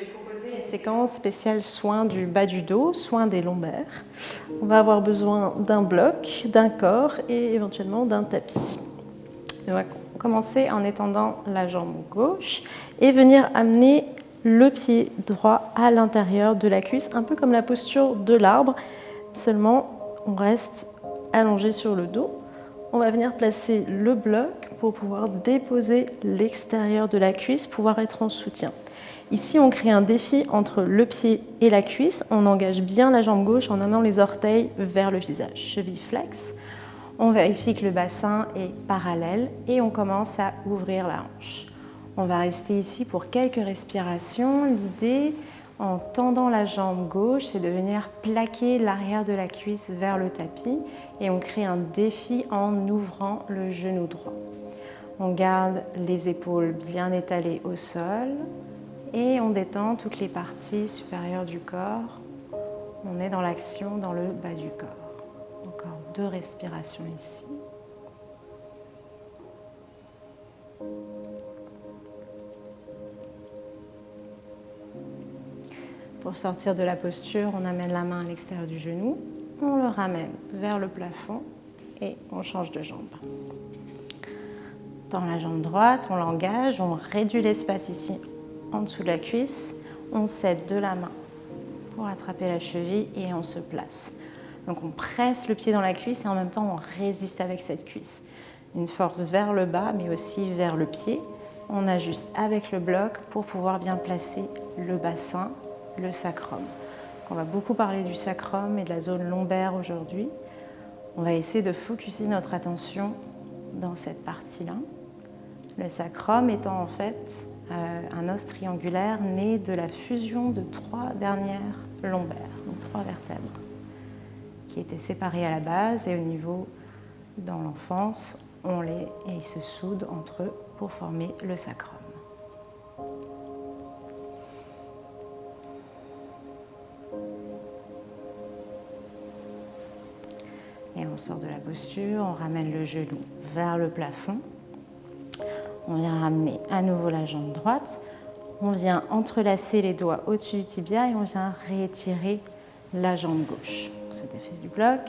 vais proposer une séquence spéciale soins du bas du dos, soins des lombaires. On va avoir besoin d'un bloc, d'un corps et éventuellement d'un tapis. On va commencer en étendant la jambe gauche et venir amener le pied droit à l'intérieur de la cuisse, un peu comme la posture de l'arbre, seulement on reste allongé sur le dos. On va venir placer le bloc pour pouvoir déposer l'extérieur de la cuisse, pouvoir être en soutien. Ici, on crée un défi entre le pied et la cuisse. On engage bien la jambe gauche en amenant les orteils vers le visage. Cheville flex. On vérifie que le bassin est parallèle et on commence à ouvrir la hanche. On va rester ici pour quelques respirations. L'idée, en tendant la jambe gauche, c'est de venir plaquer l'arrière de la cuisse vers le tapis et on crée un défi en ouvrant le genou droit. On garde les épaules bien étalées au sol et on détend toutes les parties supérieures du corps. On est dans l'action dans le bas du corps. Encore 2 respirations ici. Pour sortir de la posture, on amène la main à l'extérieur du genou, on le ramène vers le plafond et on change de jambe. Dans la jambe droite, on l'engage, on réduit l'espace ici en dessous de la cuisse, on cède de la main pour attraper la cheville et on se place. Donc on presse le pied dans la cuisse et en même temps on résiste avec cette cuisse. Une force vers le bas mais aussi vers le pied. On ajuste avec le bloc pour pouvoir bien placer le bassin, le sacrum. On va beaucoup parler du sacrum et de la zone lombaire aujourd'hui. On va essayer de focuser notre attention dans cette partie-là. Le sacrum étant en fait un os triangulaire né de la fusion de 3 dernières lombaires, donc 3 vertèbres, qui étaient séparées à la base et au niveau dans l'enfance, ils se soudent entre eux pour former le sacrum. Et on sort de la posture, on ramène le genou vers le plafond. On vient ramener à nouveau la jambe droite. On vient entrelacer les doigts au-dessus du tibia et on vient réétirer la jambe gauche. On se défait du bloc.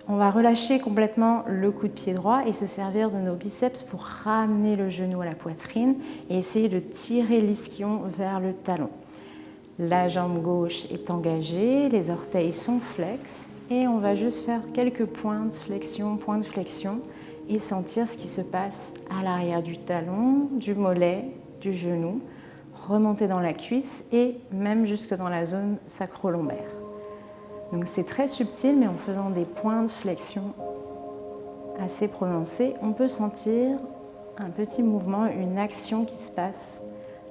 On va relâcher complètement le coup de pied droit et se servir de nos biceps pour ramener le genou à la poitrine et essayer de tirer l'ischio vers le talon. La jambe gauche est engagée, les orteils sont flex et on va juste faire quelques points de flexion et sentir ce qui se passe à l'arrière du talon, du mollet, du genou, remonter dans la cuisse et même jusque dans la zone sacro-lombaire. Donc c'est très subtil, mais en faisant des points de flexion assez prononcés, on peut sentir un petit mouvement, une action qui se passe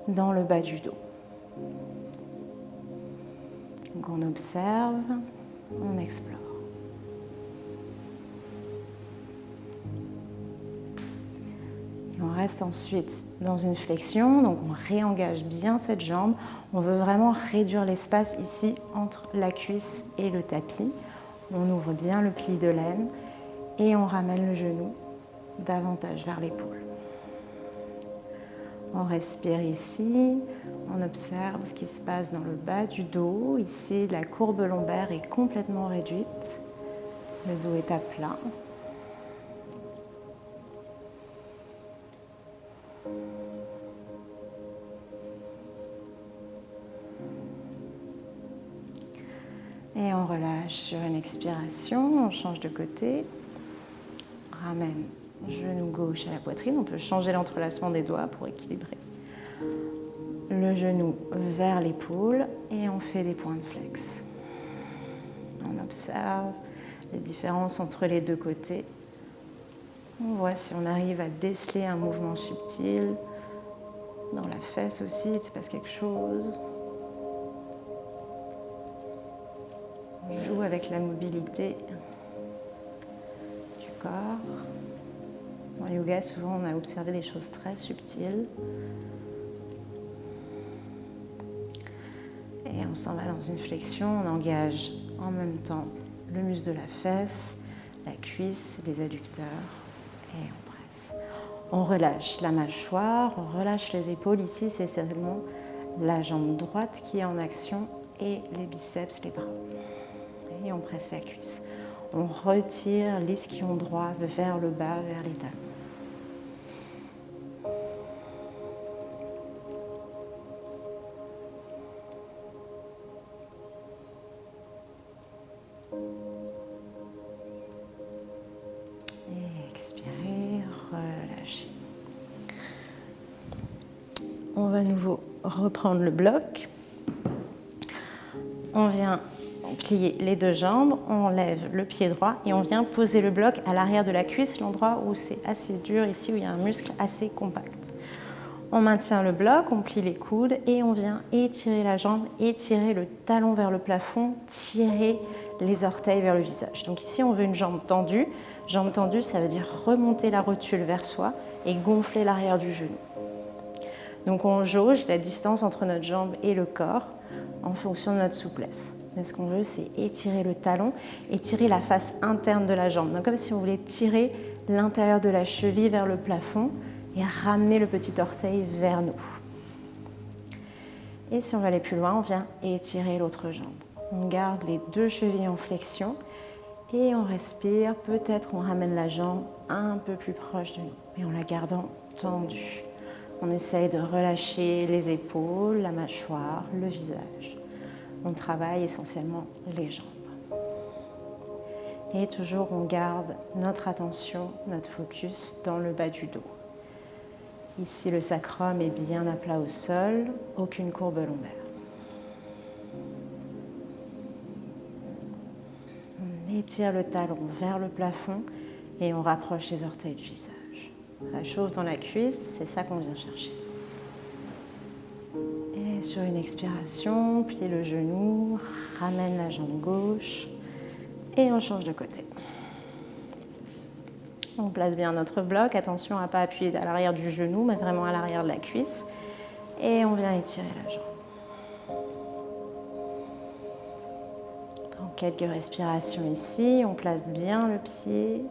dans le bas du dos. Donc on observe, on explore. Et on reste ensuite dans une flexion, donc on réengage bien cette jambe. On veut vraiment réduire l'espace ici entre la cuisse et le tapis. On ouvre bien le pli de l'aine et on ramène le genou davantage vers l'épaule. On respire ici, on observe ce qui se passe dans le bas du dos. Ici, la courbe lombaire est complètement réduite. Le dos est à plat. Et on relâche sur une expiration, on change de côté. Ramène genou gauche à la poitrine. On peut changer l'entrelacement des doigts pour équilibrer. Le genou vers l'épaule et on fait des points de flex. On observe les différences entre les deux côtés. On voit si on arrive à déceler un mouvement subtil. Dans la fesse aussi, il se passe quelque chose. On joue avec la mobilité du corps. En yoga, souvent, on a observé des choses très subtiles. Et on s'en va dans une flexion. On engage en même temps le muscle de la fesse, la cuisse, les adducteurs. Et on presse. On relâche la mâchoire, on relâche les épaules. Ici, c'est seulement la jambe droite qui est en action et les biceps, les bras. Et on presse la cuisse. On retire l'ischio droit vers le bas, vers les talons. Et expirez, relâchez. On va à nouveau reprendre le bloc. On vient plier les deux jambes, on lève le pied droit et on vient poser le bloc à l'arrière de la cuisse, l'endroit où c'est assez dur, ici où il y a un muscle assez compact. On maintient le bloc, on plie les coudes et on vient étirer la jambe, étirer le talon vers le plafond, tirer les orteils vers le visage. Donc ici, on veut une jambe tendue. Jambe tendue, ça veut dire remonter la rotule vers soi et gonfler l'arrière du genou. Donc on jauge la distance entre notre jambe et le corps en fonction de notre souplesse. Mais ce qu'on veut, c'est étirer le talon, étirer la face interne de la jambe. Donc comme si on voulait tirer l'intérieur de la cheville vers le plafond et ramener le petit orteil vers nous. Et si on veut aller plus loin, on vient étirer l'autre jambe. On garde les deux chevilles en flexion et on respire. Peut-être on ramène la jambe un peu plus proche de nous, mais en la gardant tendue. On essaye de relâcher les épaules, la mâchoire, le visage. On travaille essentiellement les jambes. Et toujours, on garde notre attention, notre focus dans le bas du dos. Ici, le sacrum est bien à plat au sol, aucune courbe lombaire. On étire le talon vers le plafond et on rapproche les orteils du visage. Ça chauffe dans la cuisse, c'est ça qu'on vient chercher. Et sur une expiration, plie le genou, ramène la jambe gauche et on change de côté. On place bien notre bloc, attention à ne pas appuyer à l'arrière du genou, mais vraiment à l'arrière de la cuisse. Et on vient étirer la jambe. Prends quelques respirations ici, on place bien le pied,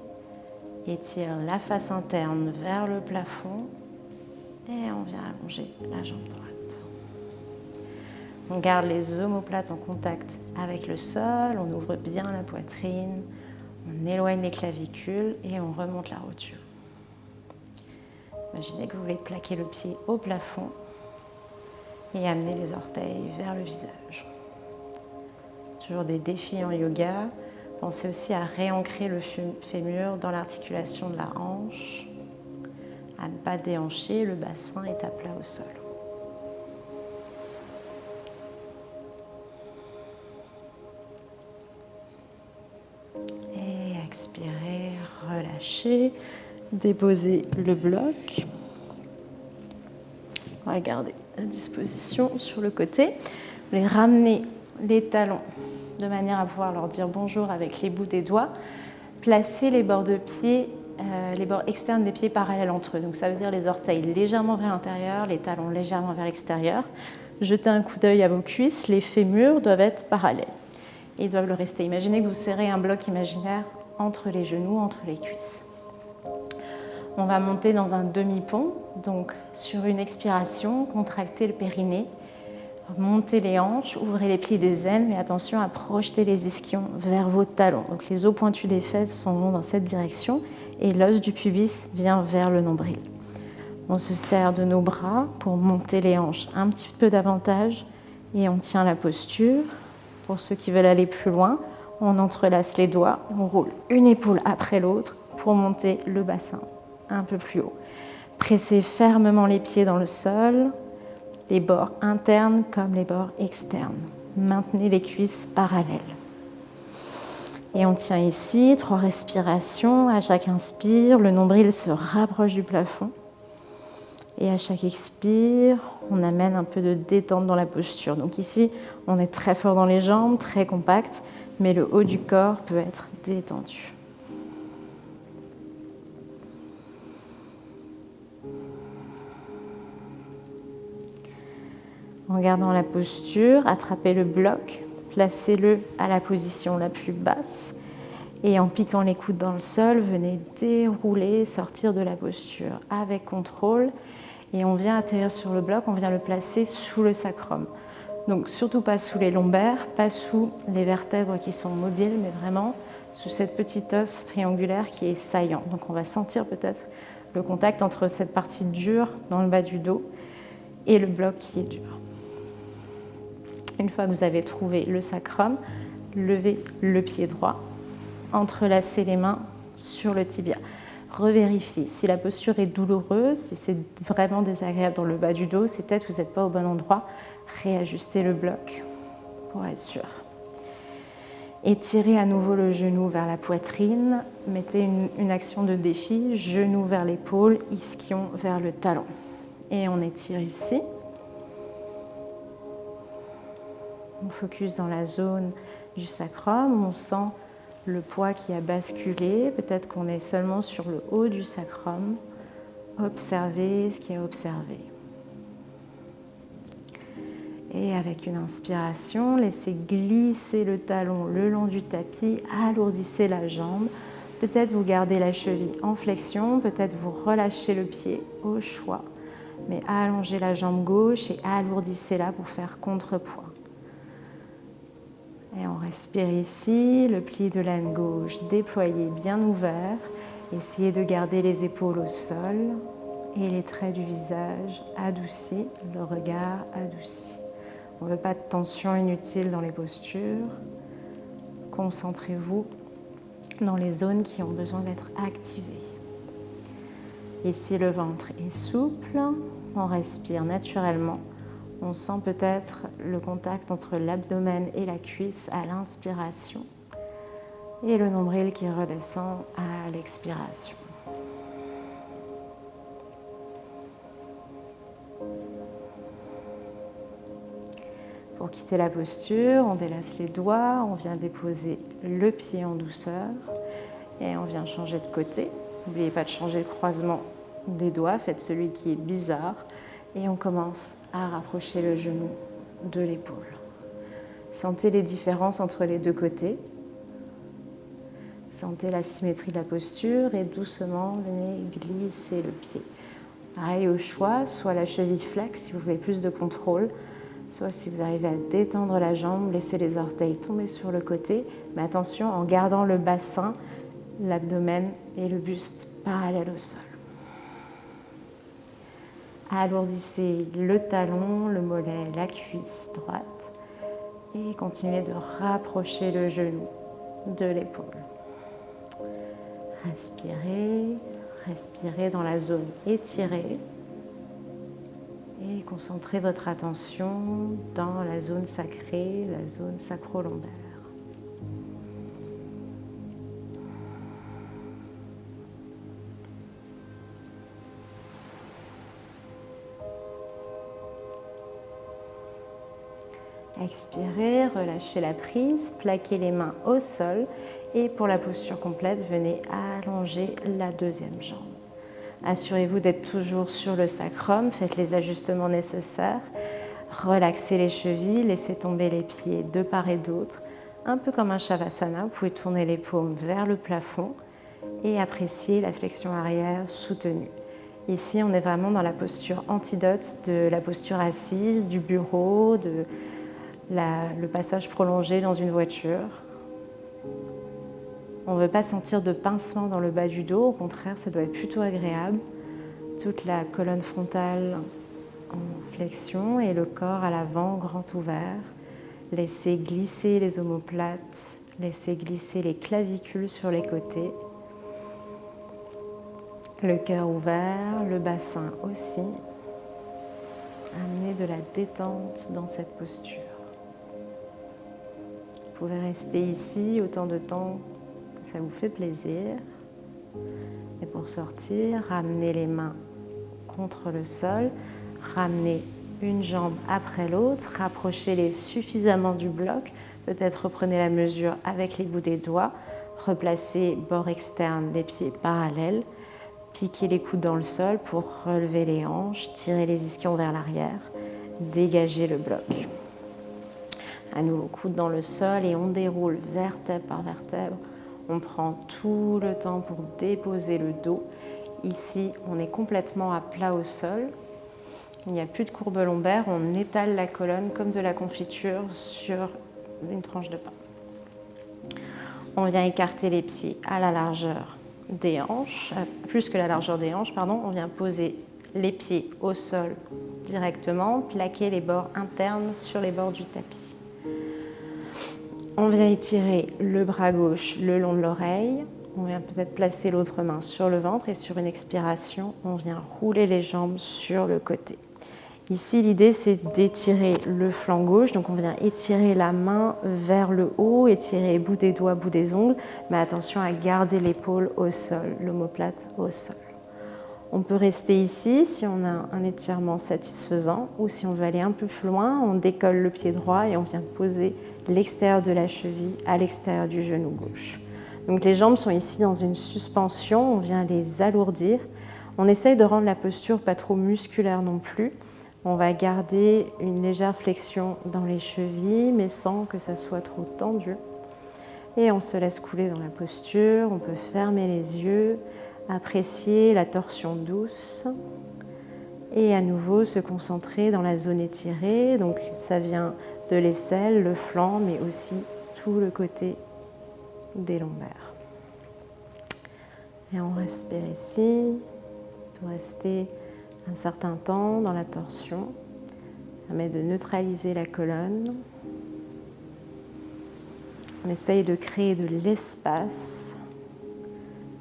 étire la face interne vers le plafond et on vient allonger la jambe droite. On garde les omoplates en contact avec le sol, on ouvre bien la poitrine, on éloigne les clavicules et on remonte la rotule. Imaginez que vous voulez plaquer le pied au plafond et amener les orteils vers le visage. Toujours des défis en yoga. Pensez aussi à réancrer le fémur dans l'articulation de la hanche, à ne pas déhancher, le bassin est à plat au sol. Et expirez, relâchez, déposez le bloc. On va le garder à disposition sur le côté. Vous allez ramener les talons de manière à pouvoir leur dire bonjour avec les bouts des doigts. Placez les bords de pied, les bords externes des pieds parallèles entre eux. Donc ça veut dire les orteils légèrement vers l'intérieur, les talons légèrement vers l'extérieur. Jetez un coup d'œil à vos cuisses, les fémurs doivent être parallèles. Et ils doivent le rester. Imaginez que vous serrez un bloc imaginaire entre les genoux, entre les cuisses. On va monter dans un demi-pont. Donc sur une expiration, contractez le périnée. Montez les hanches, ouvrez les pieds des aines, mais attention à projeter les ischions vers vos talons. Donc les os pointus des fesses vont dans cette direction et l'os du pubis vient vers le nombril. On se serre de nos bras pour monter les hanches un petit peu davantage et on tient la posture. Pour ceux qui veulent aller plus loin, on entrelace les doigts, on roule une épaule après l'autre pour monter le bassin un peu plus haut. Pressez fermement les pieds dans le sol, les bords internes comme les bords externes. Maintenez les cuisses parallèles. Et on tient ici 3 respirations. À chaque inspire, le nombril se rapproche du plafond. Et à chaque expire, on amène un peu de détente dans la posture. Donc ici, on est très fort dans les jambes, très compact, mais le haut du corps peut être détendu. En gardant la posture, attrapez le bloc, placez-le à la position la plus basse et en piquant les coudes dans le sol, venez dérouler, sortir de la posture avec contrôle Et on vient atterrir sur le bloc, on vient le placer sous le sacrum. Donc surtout pas sous les lombaires, pas sous les vertèbres qui sont mobiles, mais vraiment sous cette petite os triangulaire qui est saillant. Donc on va sentir peut-être le contact entre cette partie dure dans le bas du dos et le bloc qui est dur. Une fois que vous avez trouvé le sacrum, levez le pied droit, entrelacez les mains sur le tibia. Revérifiez si la posture est douloureuse, si c'est vraiment désagréable dans le bas du dos, c'est peut-être que vous n'êtes pas au bon endroit. Réajustez le bloc pour être sûr. Étirez à nouveau le genou vers la poitrine. Mettez une action de défi, genou vers l'épaule, ischion vers le talon. Et on étire ici. On focus dans la zone du sacrum. On sent le poids qui a basculé. Peut-être qu'on est seulement sur le haut du sacrum. Observez ce qui est observé. Et avec une inspiration, laissez glisser le talon le long du tapis, alourdissez la jambe. Peut-être vous gardez la cheville en flexion, peut-être vous relâchez le pied au choix. Mais allongez la jambe gauche et alourdissez-la pour faire contrepoids. Et on respire ici, le pli de l'aine gauche déployé, bien ouvert. Essayez de garder les épaules au sol et les traits du visage adoucis, le regard adouci. On ne veut pas de tension inutile dans les postures. Concentrez-vous dans les zones qui ont besoin d'être activées. Ici, le ventre est souple, on respire naturellement. On sent peut-être le contact entre l'abdomen et la cuisse à l'inspiration et le nombril qui redescend à l'expiration. Pour quitter la posture, on délace les doigts, on vient déposer le pied en douceur et on vient changer de côté. N'oubliez pas de changer le croisement des doigts, faites celui qui est bizarre et on commence à rapprocher le genou de l'épaule. Sentez les différences entre les deux côtés. Sentez la symétrie de la posture et doucement venez glisser le pied. Pareil au choix, soit la cheville flex si vous voulez plus de contrôle, soit si vous arrivez à détendre la jambe, laissez les orteils tomber sur le côté, mais attention en gardant le bassin, l'abdomen et le buste parallèles au sol. Alourdissez le talon, le mollet, la cuisse droite et continuez de rapprocher le genou de l'épaule. Respirez, respirez dans la zone étirée. Et concentrez votre attention dans la zone sacrée, la zone sacro-lombaire. Expirez, relâchez la prise, plaquez les mains au sol et pour la posture complète, venez allonger la deuxième jambe. Assurez-vous d'être toujours sur le sacrum, faites les ajustements nécessaires, relaxez les chevilles, laissez tomber les pieds de part et d'autre, un peu comme un shavasana, vous pouvez tourner les paumes vers le plafond et apprécier la flexion arrière soutenue. Ici, on est vraiment dans la posture antidote de la posture assise, du bureau, le passage prolongé dans une voiture. On ne veut pas sentir de pincement dans le bas du dos, au contraire, ça doit être plutôt agréable. Toute la colonne frontale en flexion et le corps à l'avant, grand ouvert. Laissez glisser les omoplates, laissez glisser les clavicules sur les côtés. Le cœur ouvert, le bassin aussi. Amenez de la détente dans cette posture. Vous pouvez rester ici autant de temps que ça vous fait plaisir. Et pour sortir, ramenez les mains contre le sol, ramenez une jambe après l'autre, rapprochez-les suffisamment du bloc, peut-être reprenez la mesure avec les bouts des doigts, replacez bord externe des pieds parallèles, piquez les coudes dans le sol pour relever les hanches, tirez les ischions vers l'arrière, dégagez le bloc. À nouveau, coude dans le sol et on déroule vertèbre par vertèbre. On prend tout le temps pour déposer le dos. Ici, on est complètement à plat au sol. Il n'y a plus de courbe lombaire, on étale la colonne comme de la confiture sur une tranche de pain. On vient écarter les pieds à la largeur des hanches, plus que la largeur des hanches, pardon. On vient poser les pieds au sol directement, plaquer les bords internes sur les bords du tapis. On vient étirer le bras gauche le long de l'oreille. On vient peut-être placer l'autre main sur le ventre et sur une expiration, on vient rouler les jambes sur le côté. Ici, l'idée, c'est d'étirer le flanc gauche. Donc, on vient étirer la main vers le haut, étirer bout des doigts, bout des ongles. Mais attention à garder l'épaule au sol, l'omoplate au sol. On peut rester ici si on a un étirement satisfaisant ou si on veut aller un peu plus loin, on décolle le pied droit et on vient poser l'extérieur de la cheville à l'extérieur du genou gauche. Donc les jambes sont ici dans une suspension, on vient les alourdir. On essaye de rendre la posture pas trop musculaire non plus. On va garder une légère flexion dans les chevilles, mais sans que ça soit trop tendu. Et on se laisse couler dans la posture, on peut fermer les yeux, apprécier la torsion douce. Et à nouveau se concentrer dans la zone étirée. Donc ça vient de l'aisselle, le flanc, mais aussi tout le côté des lombaires. Et on respire ici, on peut rester un certain temps dans la torsion. Ça permet de neutraliser la colonne. On essaye de créer de l'espace.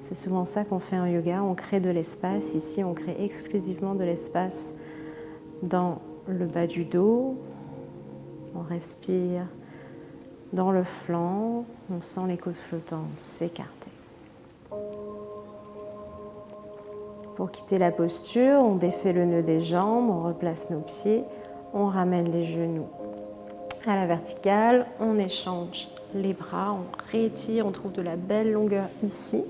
C'est souvent ça qu'on fait en yoga, on crée de l'espace. Ici, on crée exclusivement de l'espace dans le bas du dos. On respire dans le flanc, on sent les côtes flottantes s'écarter. Pour quitter la posture, on défait le nœud des jambes, on replace nos pieds, on ramène les genoux à la verticale, on échange les bras, on réétire, on trouve de la belle longueur ici.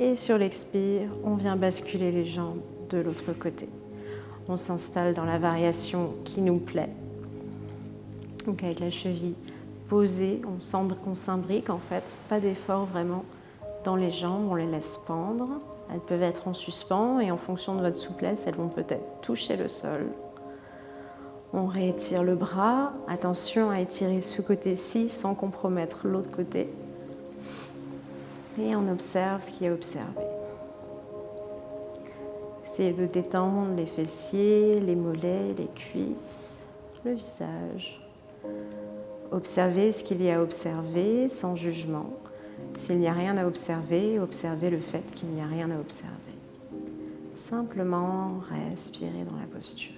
Et sur l'expire, on vient basculer les jambes de l'autre côté. On s'installe dans la variation qui nous plaît. Donc avec la cheville posée, on s'imbrique en fait, pas d'effort vraiment dans les jambes, on les laisse pendre. Elles peuvent être en suspens et en fonction de votre souplesse, elles vont peut-être toucher le sol. On réétire le bras, attention à étirer ce côté-ci sans compromettre l'autre côté. Et on observe ce qui est observé. Essayez de détendre les fessiers, les mollets, les cuisses, le visage. Observez ce qu'il y a à observer sans jugement. S'il n'y a rien à observer, observez le fait qu'il n'y a rien à observer. Simplement respirez dans la posture.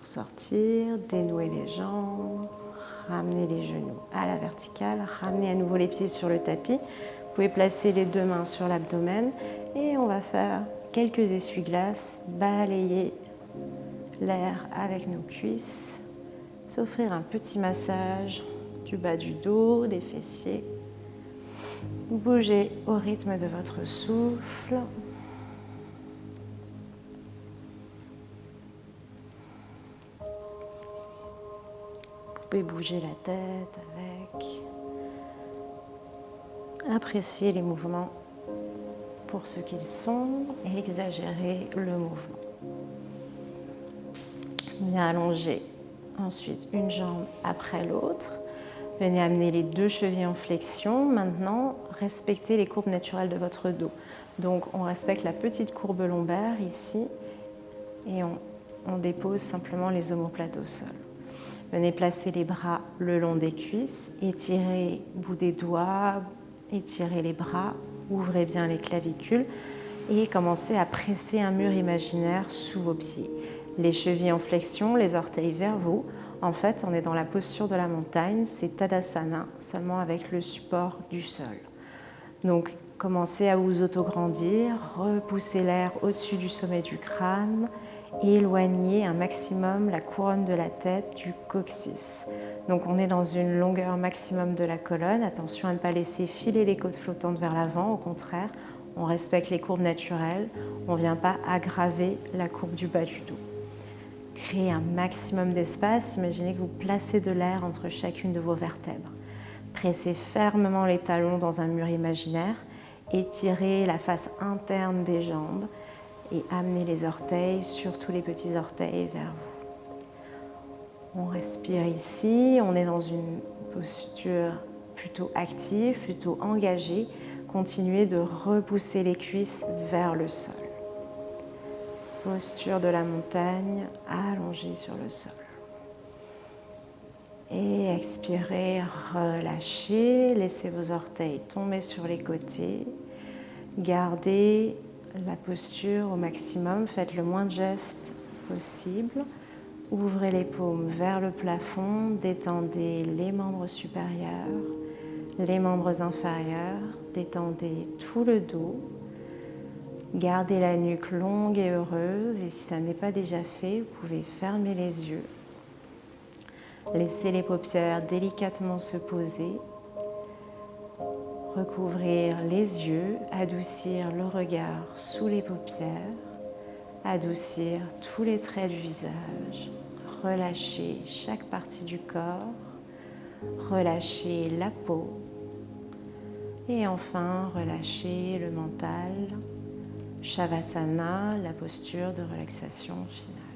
Sortir, dénouer les jambes, ramener les genoux à la verticale, ramener à nouveau les pieds sur le tapis. Vous pouvez placer les deux mains sur l'abdomen et on va faire quelques essuie-glaces, balayer l'air avec nos cuisses, s'offrir un petit massage du bas du dos, des fessiers. Bougez au rythme de votre souffle. Vous pouvez bouger la tête avec. Apprécier les mouvements pour ce qu'ils sont et exagérer le mouvement. Venez allonger ensuite une jambe après l'autre. Venez amener les deux chevilles en flexion. Maintenant, respectez les courbes naturelles de votre dos. Donc, on respecte la petite courbe lombaire ici et on dépose simplement les omoplates au sol. Venez placer les bras le long des cuisses, étirez bout des doigts, étirez les bras, ouvrez bien les clavicules et commencez à presser un mur imaginaire sous vos pieds. Les chevilles en flexion, les orteils vers vous. En fait, on est dans la posture de la montagne, c'est Tadasana, seulement avec le support du sol. Donc, commencez à vous autograndir, repoussez l'air au-dessus du sommet du crâne, éloignez un maximum la couronne de la tête du coccyx. Donc on est dans une longueur maximum de la colonne. Attention à ne pas laisser filer les côtes flottantes vers l'avant. Au contraire, on respecte les courbes naturelles. On ne vient pas aggraver la courbe du bas du dos. créez un maximum d'espace. Imaginez que vous placez de l'air entre chacune de vos vertèbres. Pressez fermement les talons dans un mur imaginaire, étirez la face interne des jambes et amenez les orteils, surtout les petits orteils, vers vous. On respire ici, on est dans une posture plutôt active, plutôt engagée. Continuez de repousser les cuisses vers le sol. Posture de la montagne, allongée sur le sol. Et expirez, relâchez, laissez vos orteils tomber sur les côtés. Gardez la posture au maximum, faites le moins de gestes possible. Ouvrez les paumes vers le plafond, détendez les membres supérieurs, les membres inférieurs, détendez tout le dos. Gardez la nuque longue et heureuse et si ça n'est pas déjà fait, vous pouvez fermer les yeux. Laissez les paupières délicatement se poser. Recouvrir les yeux, adoucir le regard sous les paupières, adoucir tous les traits du visage, relâcher chaque partie du corps, relâcher la peau et enfin relâcher le mental. Shavasana, la posture de relaxation finale.